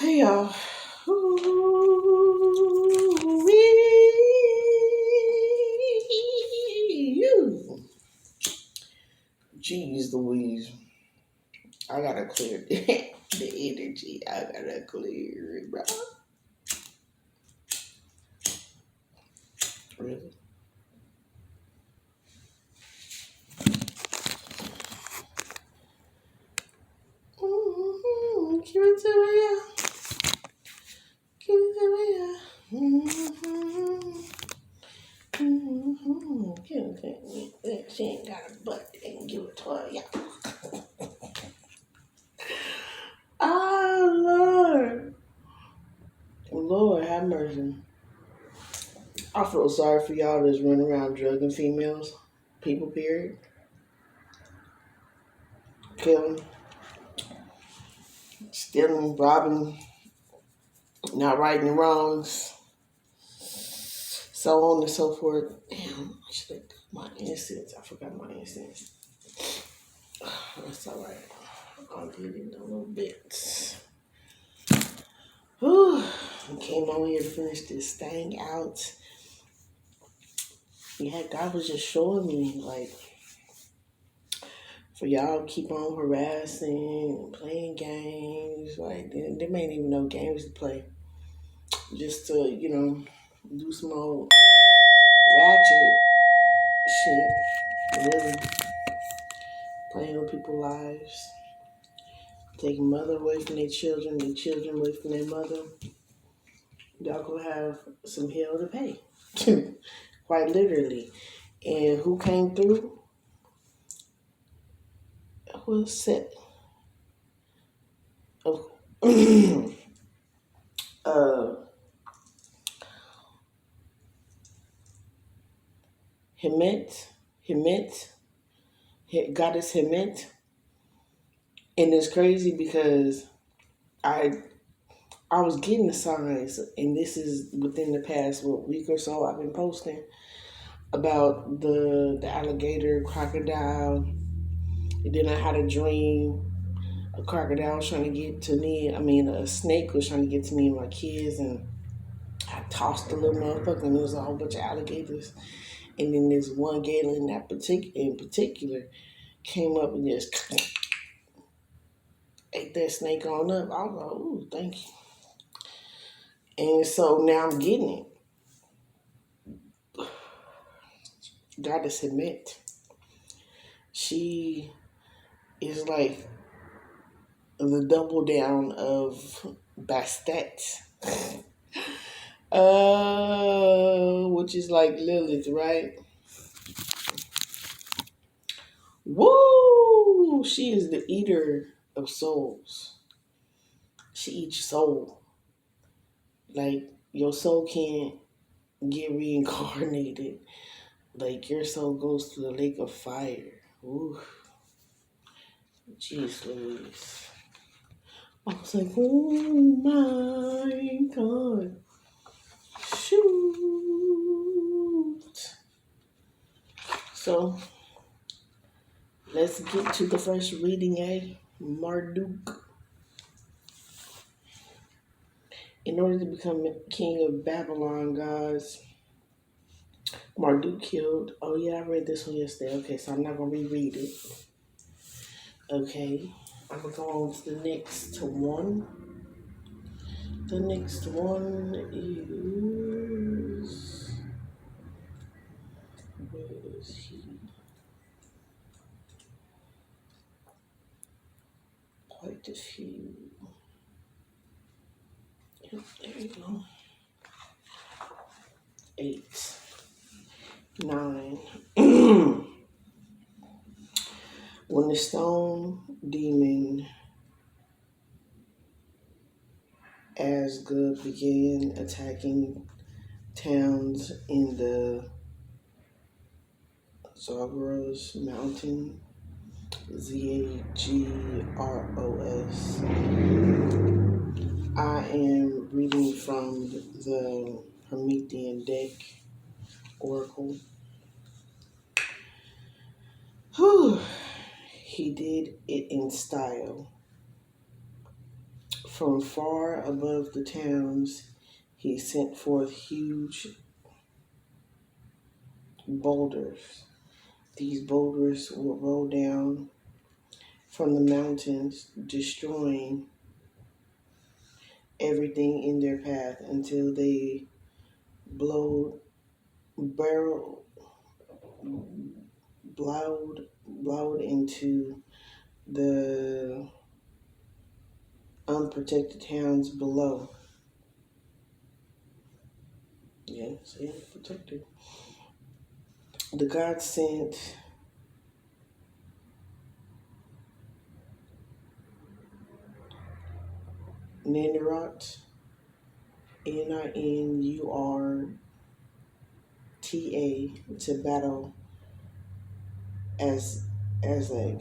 Hey y'all. Ooh-wee. Jeez Louise. I gotta clear the energy. I gotta clear it, bro. Really? Give it to me, yeah. Give it to me, yeah. Give it to me. She ain't got a butt. They can give it to her, yeah. Oh, Lord. Lord, have mercy. I feel sorry for y'all that's running around drugging females. People, period. Killing, stealing, robbing, not righting the wrongs, so on and so forth. Damn, I should have my incense. I forgot my incense. That's all right. I'll get it in a little bit. Whew. I came over here to finish this thing out. Yeah, God was just showing me, like, for y'all to keep on harassing, playing games. Like, there ain't even no games to play. Just to, do some old ratchet shit. Really. Playing with people's lives. Taking mother away from their children away from their mother. Y'all gonna have some hell to pay. Quite literally. And who came through? Who was set? Oh. uh, Hemet, goddess Hemet. And it's crazy because I I was getting the signs, and this is within the past week or so. I've been posting about the alligator, crocodile, and then I had a dream. A crocodile was trying to get to me. I mean, a snake was trying to get to me and my kids, and I tossed the little motherfucker, and there was a whole bunch of alligators. And then this one gator in particular came up and just ate that snake on up. I was like, ooh, thank you. And so now I'm getting it. Goddess admit, she is like the double down of Bastet. Which is like Lilith, right? Woo! She is the eater of souls. She eats soul. Like, your soul can't get reincarnated. Like, your soul goes to the lake of fire. Ooh. Jeez Louise. I was like, oh my God. Shoot. So, let's get to the first reading, Marduk. In order to become king of Babylon, guys, Marduk killed. Oh, yeah, I read this one yesterday. Okay, so I'm not going to reread it. Okay, I'm going to go on to the next one. The next one is. Where is he? Quite a few. Yep, there you go. 8, 9. When the stone demon Asgard began attacking towns in the Zagros Mountain, Zagros. I am reading from the Promethean deck Oracle. Whew. He did it in style. From far above the towns, he sent forth huge boulders. These boulders will roll down from the mountains, destroying everything in their path until they blow, barrel, blowed into the unprotected towns below. Yeah, see, protected. The God sent Ninurot, Ninurta, to battle as Azeg,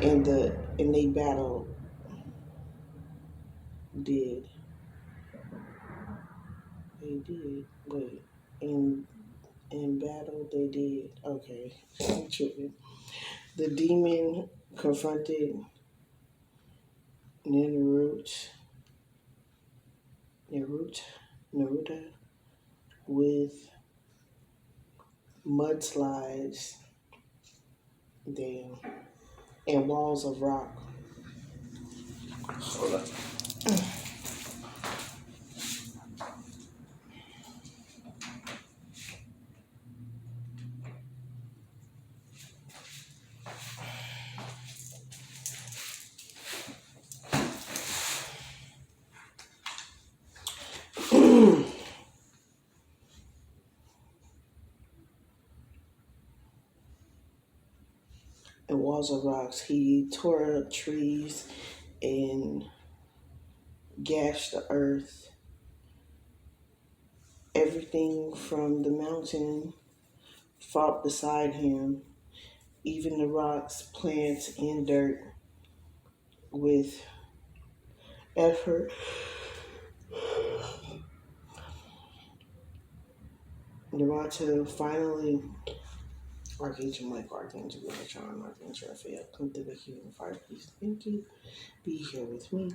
and they battle did they did wait in battle they did okay. Tripping. The demon confronted Ninurut Nerut Naruta with mudslides, damn, and walls of rock. Hold up. And walls of rocks. He tore up trees and gashed the earth. Everything from the mountain fought beside him, even the rocks, plants, and dirt. With effort, Narata finally Archangel Michael, Archangel Megatron, Archangel Raphael, come through the human fire, please. Thank you. Be here with me,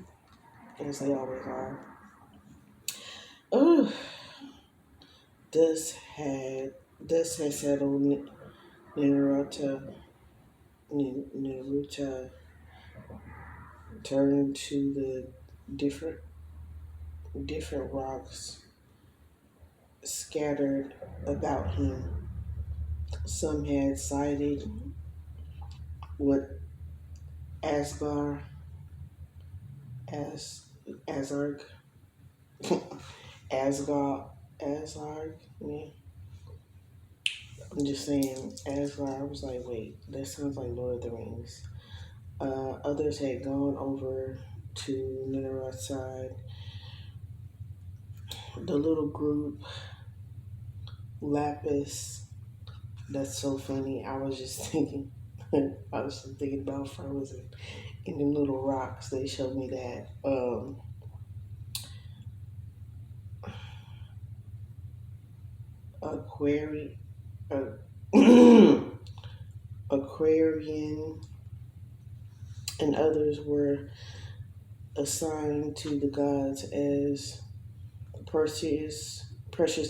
as they always are. Oh, this has settled Naruto. Naruto turned to the different rocks scattered about him. Some had sided with Asgar, as Asarg, Asgard. Yeah. I'm just saying, Asgard. I was like, wait, that sounds like Lord of the Rings. Others had gone over to Nineveh's side. The little group, Lapis. That's so funny. I was just thinking. I was just thinking about Frozen and them little rocks. They showed me that. Aquari, uh, Aquarian, and others were assigned to the gods as precious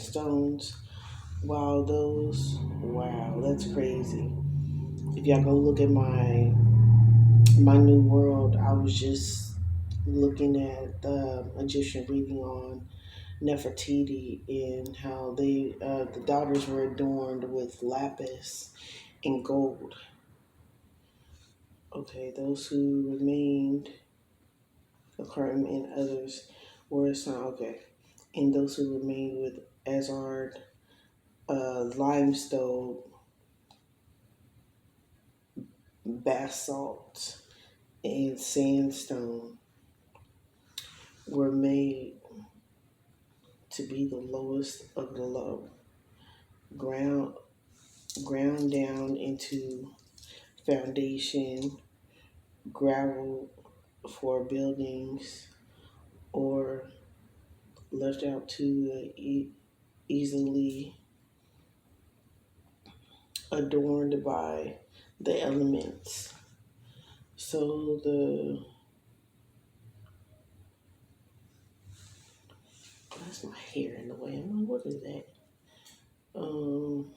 stones. While those, wow, that's crazy. If y'all go look at my new world, I was just looking at the Egyptian reading on Nefertiti and how the daughters were adorned with lapis and gold. Okay, those who remained, Akarim and others were assigned. Okay, and those who remained with Azard, limestone, basalt, and sandstone were made to be the lowest of the low, ground ground down into foundation, gravel for buildings, or left out to easily adorned by the elements. So That's my hair in the way. I'm like, what is that? Um,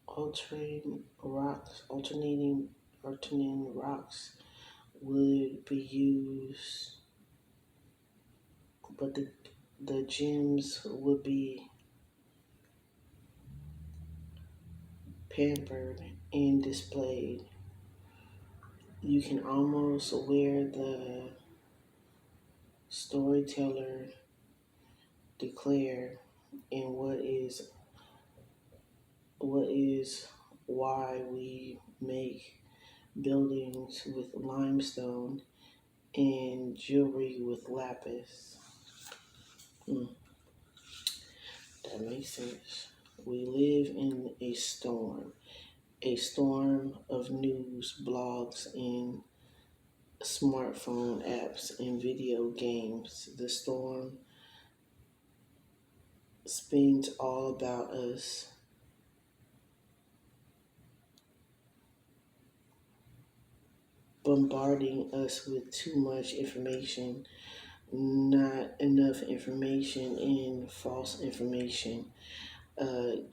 alternating rocks would be used, but the gems would be pampered and displayed. You can almost wear the storyteller declare and what is why we make buildings with limestone and jewelry with lapis. Hmm, that makes sense. We live in a storm of news, blogs, and smartphone apps and video games. The storm spins all about us, bombarding us with too much information, not enough information, and false information.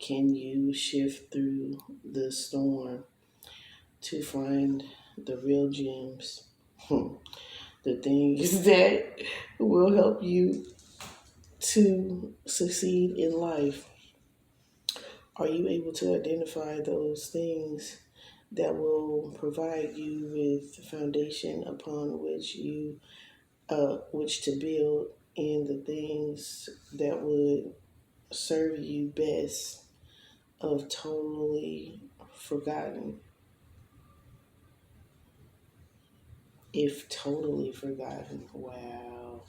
Can you shift through the storm to find the real gems? The things that will help you to succeed in life. Are you able to identify those things that will provide you with the foundation upon which to build, and the things that would serve you best of totally forgotten? If totally forgotten, wow,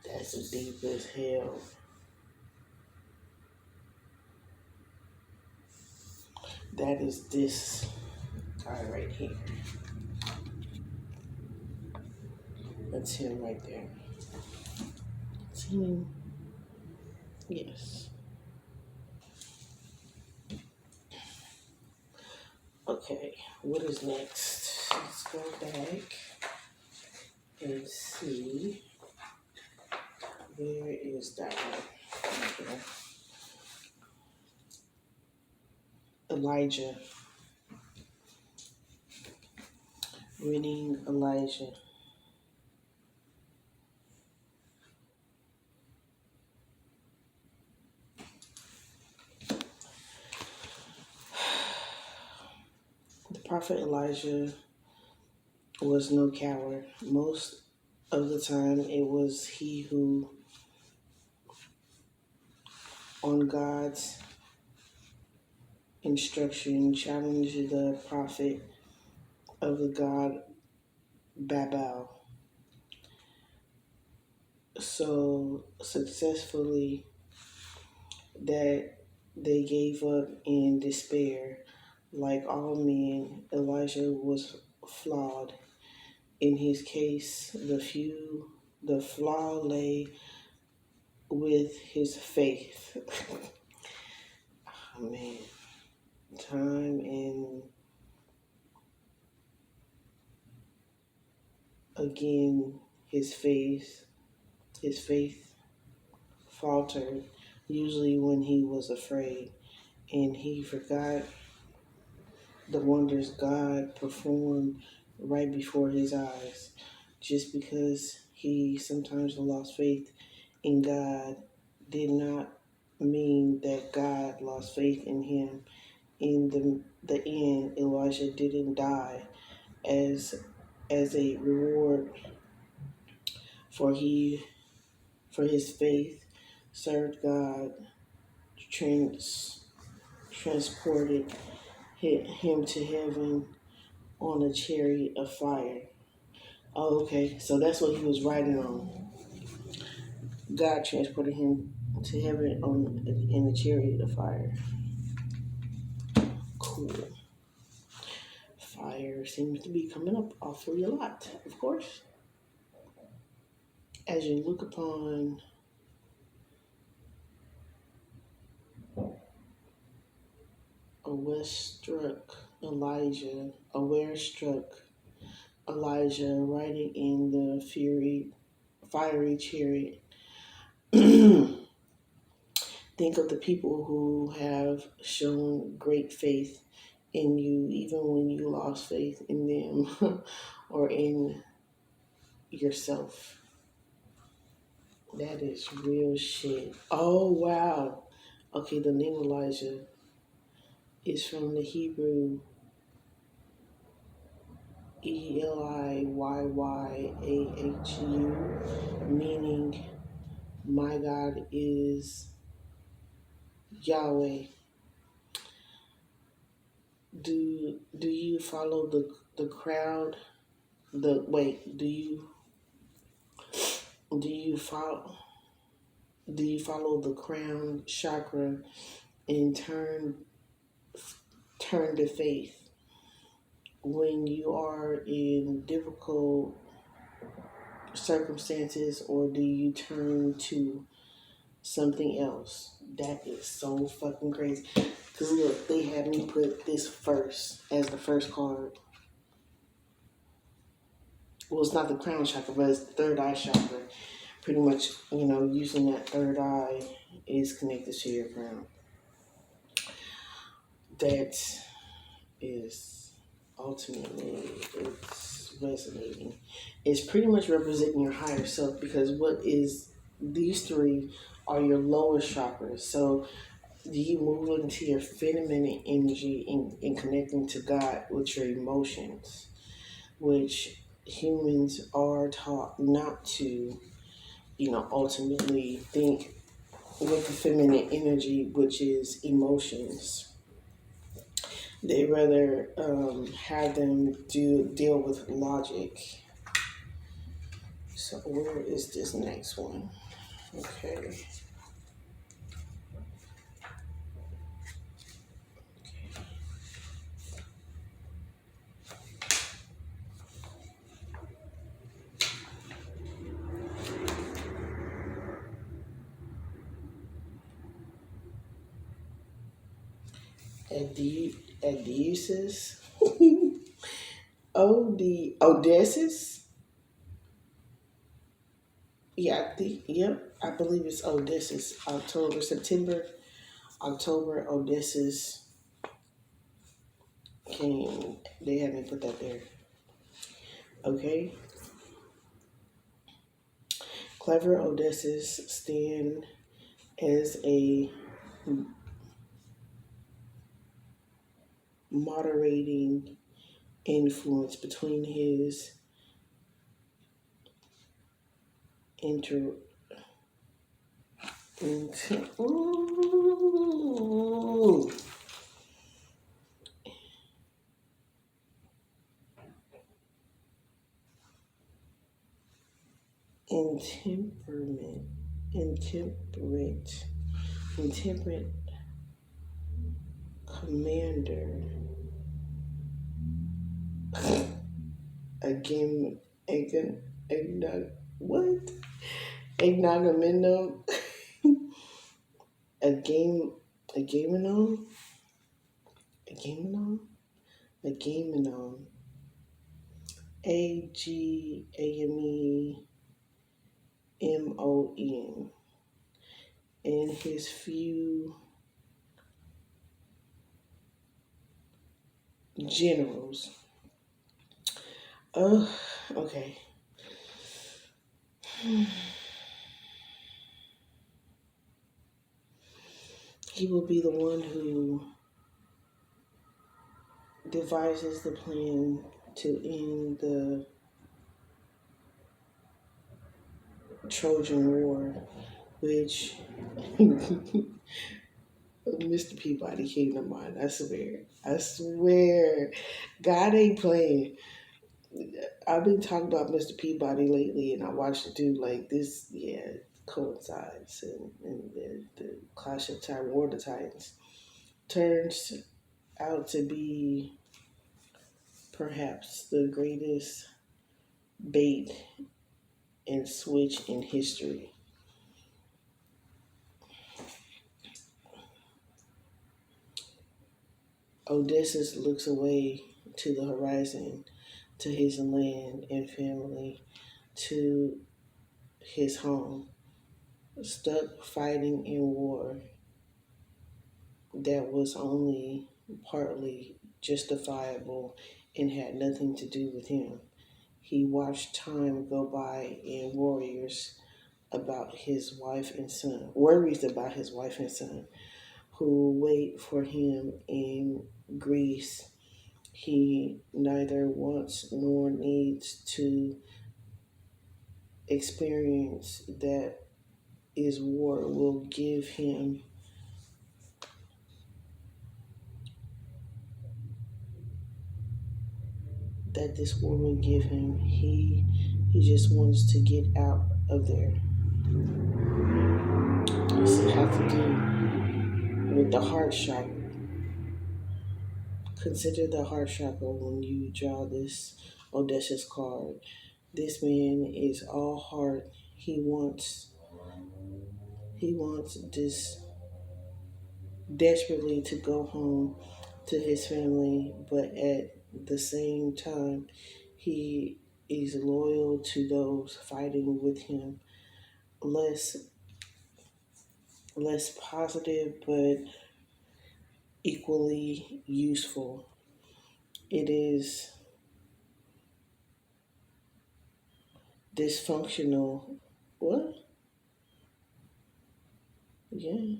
that's deep as hell. That is this guy right here. That's him right there. See him? Yes. Okay, what is next? Let's go back and see where is that one. Okay. Elijah, reading Elijah. The prophet Elijah was no coward. Most of the time, it was he who, on God's instruction, challenged the prophet of the god Babel so successfully that they gave up in despair. Like all men, Elijah was flawed. In his case, the flaw lay with his faith. Oh man, time and again, his faith faltered. Usually, when he was afraid, and he forgot the wonders God performed right before his eyes. Just because he sometimes lost faith in God did not mean that God lost faith in him. In the end, Elijah didn't die as a reward for he for his faith served God, trans, transported him to heaven on a chariot of fire. Oh, okay. So that's what he was riding on. God transported him to heaven in a chariot of fire. Cool. Fire seems to be coming up awfully a lot, of course. As you look upon a West struck Elijah, aware struck Elijah riding in the fiery chariot. Think of the people who have shown great faith in you, even when you lost faith in them or in yourself. That is real shit. Oh, wow. Okay, the name Elijah is from the Hebrew Eliyyahhu, meaning my God is Yahweh. Do you follow the crowd? The wait, do you follow the crown chakra and turn to faith when you are in difficult circumstances, or do you turn to something else? That is so fucking crazy. Cause look, they had me put this first as the first card. Well, it's not the crown chakra, but it's the third eye chakra. Pretty much, using that third eye is connected to your crown. That is ultimately, it's resonating. It's pretty much representing your higher self, because these three are your lowest chakras. So do you move into your feminine energy in connecting to God with your emotions, which humans are taught not to, ultimately think with the feminine energy, which is emotions. They rather have them deal with logic. So where is this next one? Okay. Odysseus. Odysseus. Yeah, I believe it's Odysseus. October, Odysseus came. They had me put that there. Okay. Clever Odysseus stand as a moderating influence between his inter, inter ooh, intemperament, intemperate commander again, again, what? Agnominum, a game, a gamenon, a gamenon, a gamenon, Agamemnon, and his few generals. Okay. He will be the one who devises the plan to end the Trojan War, which Mr. Peabody came to mind. I swear. God ain't playing. I've been talking about Mr. Peabody lately, and I watched it do like this. Yeah, coincides, and the Clash of War of the Titans turns out to be perhaps the greatest bait and switch in history. Odysseus looks away to the horizon, to his land and family, to his home, stuck fighting in war that was only partly justifiable and had nothing to do with him. He watched time go by and worries about his wife and son, who wait for him in Greece. He neither wants nor needs to experience that is war will give him that this war will give him. He just wants to get out of there. This has to do with the heart chakra. Consider the heart chakra when you draw this audacious card. This man is all heart. He wants this desperately to go home to his family, but at the same time, he is loyal to those fighting with him. Less less positive, but equally useful. It is dysfunctional. What? Yeah.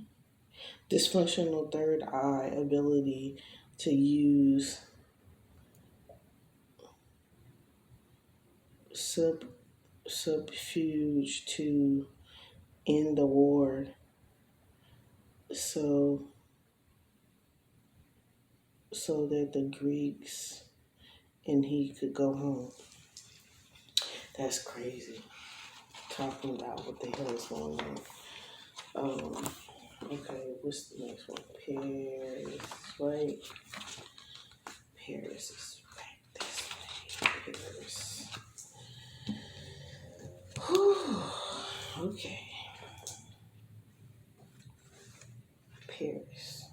Dysfunctional third eye ability to use sub subfuge to end the war, so that the Greeks and he could go home. That's crazy. Talking about what the hell is going on. Okay, what's the next one? Paris, right? Paris is right this way. Paris. Whew. Okay, Paris.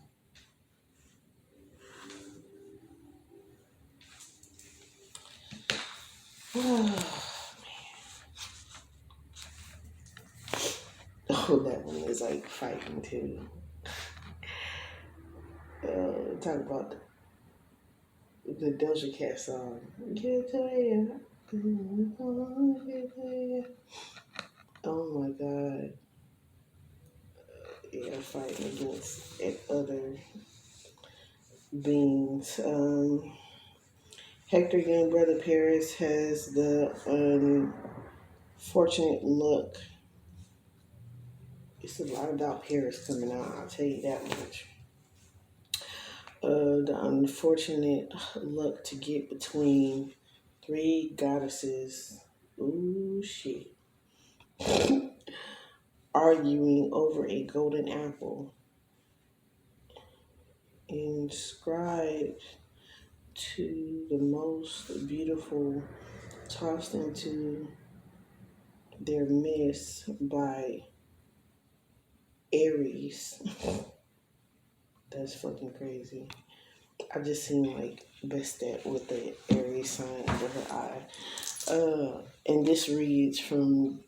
Oh, that one is like fighting too. Talk about the Doja Cat song. Get to ya. Oh my god. Yeah, fighting against other beings. Hector young brother Paris has the unfortunate luck. It's a lot about Paris coming out, I'll tell you that much. The unfortunate luck to get between three goddesses. Ooh, shit. Arguing over a golden apple inscribed to the most beautiful, tossed into their midst by Aries. That's fucking crazy. I just seen like Bestet with the Aries sign under her eye. And this reads from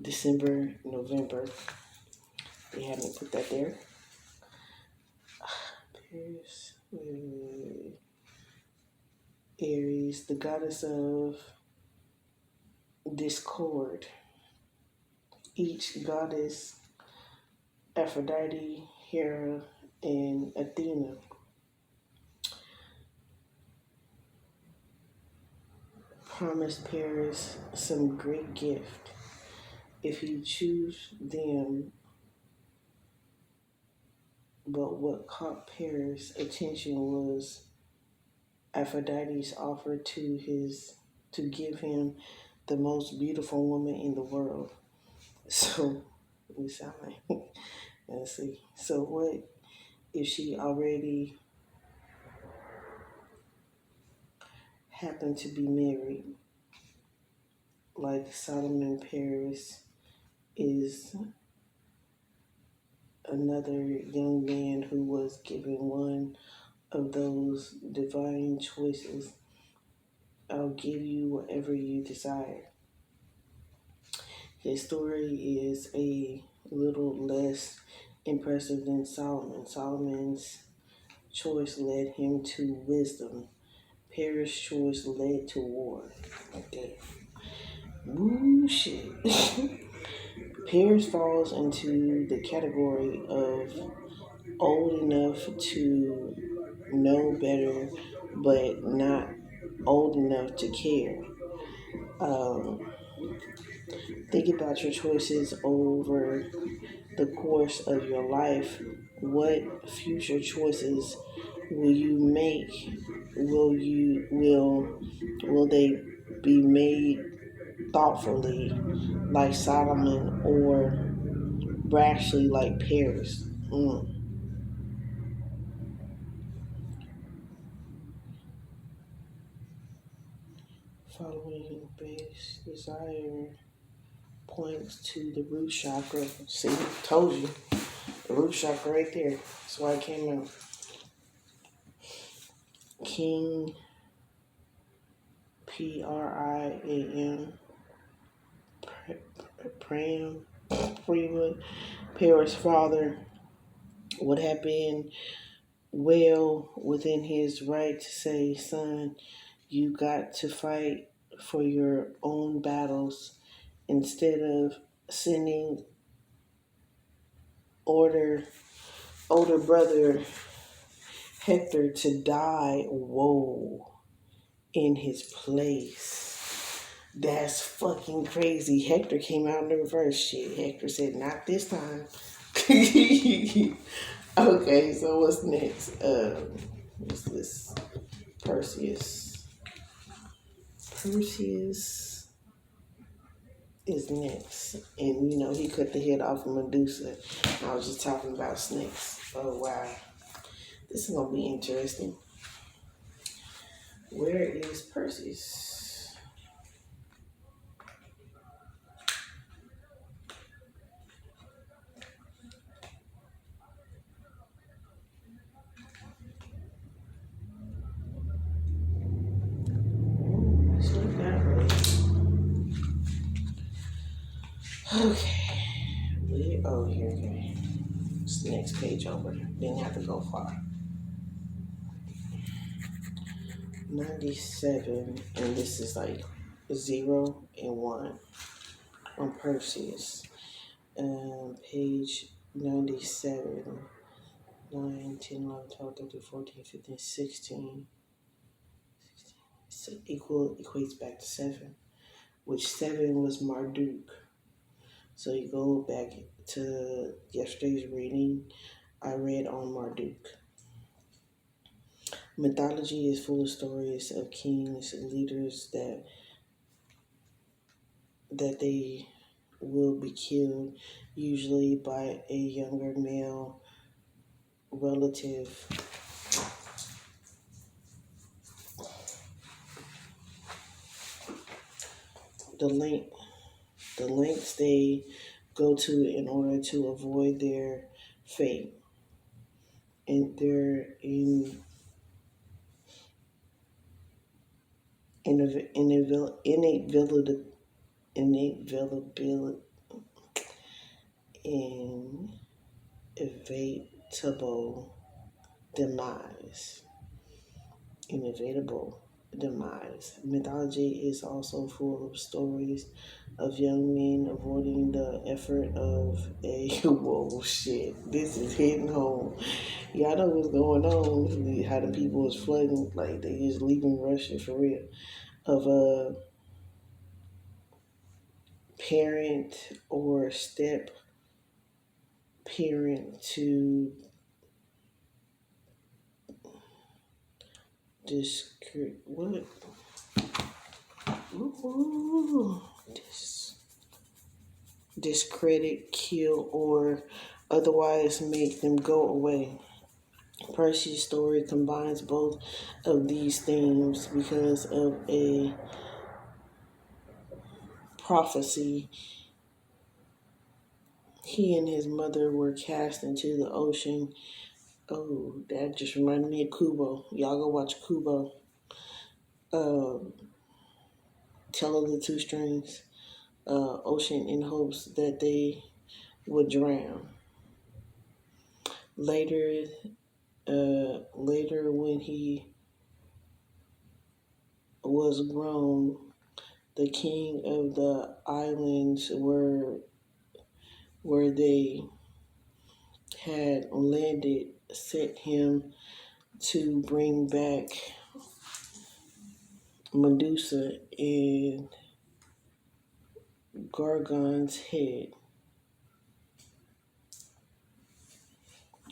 December, November. They haven't put that there. Paris, Aries, the goddess of discord. Each goddess, Aphrodite, Hera, and Athena, promised Paris some great gift if he choose them. But what caught Paris' attention was Aphrodite's offer to give him the most beautiful woman in the world. So we sound like let's see. So what if she already happened to be married? Like Solomon, Paris is another young man who was given one of those divine choices. I'll give you whatever you desire. His story is a little less impressive than Solomon. Solomon's choice led him to wisdom. Paris' choice led to war. Like that. Woo shit. Paris falls into the category of old enough to know better, but not old enough to care. Um, think about your choices over the course of your life. What future choices will you make? Will they be made thoughtfully, like Solomon, or rashly, like Paris? Following base desire points to the root chakra. See, told you. The root chakra right there. That's why it came out. King Priam Pram Freewood, Paris' father, would have been well within his right to say, son, you got to fight for your own battles instead of sending order older brother Hector to die, whoa, in his place. That's fucking crazy. Hector came out in the reverse shit. Hector said, not this time. Okay, so what's next? What's this? Perseus. Perseus is next. And you know, he cut the head off of Medusa. I was just talking about snakes. Oh wow. This is gonna be interesting. Where is Perseus? It's not that way. Okay. Oh, here, okay. It's the next page over. Didn't have to go far. 97, and this is like 0 and 1 on Perseus. Page 97, 9, 10, 11, 12, 13, 14, 15, 16. So equates back to 7, which 7 was Marduk. So you go back to yesterday's reading, I read on Marduk. Mythology is full of stories of kings and leaders that they will be killed, usually by a younger male relative. The length, the lengths they go to in order to avoid their fate, and their inevitable inevitable demise. Inevitable demise. Mythology is also full of stories of young men avoiding the effort of a whoa shit. This is hitting home. Y'all know what's going on. How the people is flooding, like they just leaving Russia for real. Of a parent or step parent to what? Ooh, discredit, kill, or otherwise make them go away. Percy's story combines both of these themes because of a prophecy. He and his mother were cast into the ocean Oh, that just reminded me of Kubo. Y'all go watch Kubo. Um, Tell of the Two Strings. Ocean in hopes that they would drown. Later, later when he was grown, the king of the islands where they had landed set him to bring back Medusa and Gorgon's head.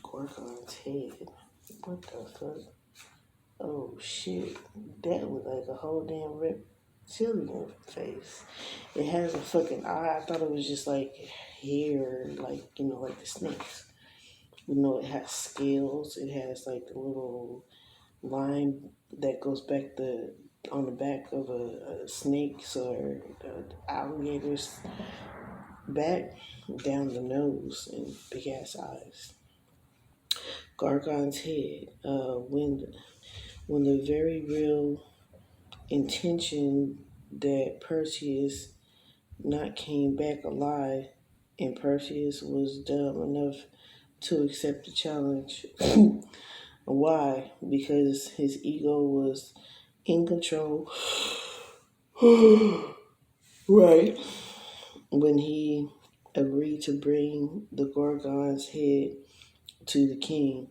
Gorgon's head. What the fuck? Oh shit. That was like a whole damn reptilian face. It has a fucking eye. I thought it was just like hair, like, like the snakes. It has scales. It has like a little line that goes back on the back of a snake's or alligator's back down the nose and big ass eyes. Gargon's head. When the very real intention that Perseus not came back alive, and Perseus was dumb enough to accept the challenge. Why? Because his ego was in control. Right. When he agreed to bring the Gorgon's head to the king.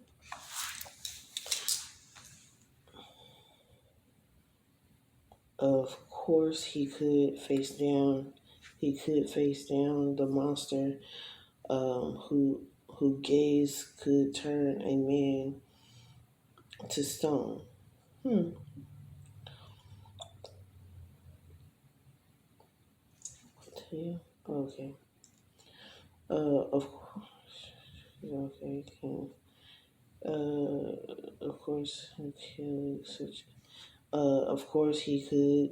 Of course, he could face down. He could face down the monster, who gaze could turn a man to stone. Hmm. Yeah. Okay. Of course. Okay. King. Of course, kill such. Of course, he could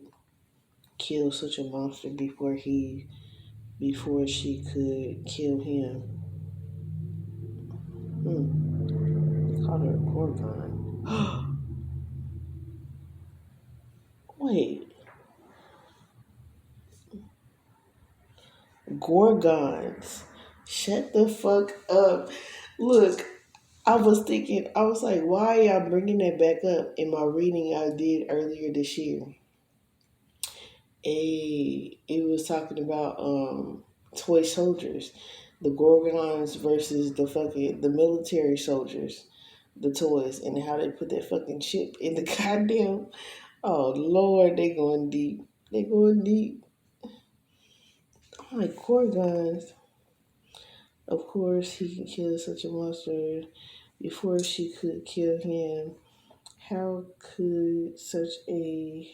kill such a monster before she could kill him. Hmm. They called her a Gorgon. Wait, Gorgons. Shut the fuck up. Look, I was like, why are y'all bringing that back up in my reading I did earlier this year? It was talking about toy soldiers, the Gorgons versus the military soldiers, the toys, and how they put that fucking chip in the goddamn. Oh Lord, they going deep. They going deep. I'm like Gorgons. Of course, he can kill such a monster before she could kill him. How could such a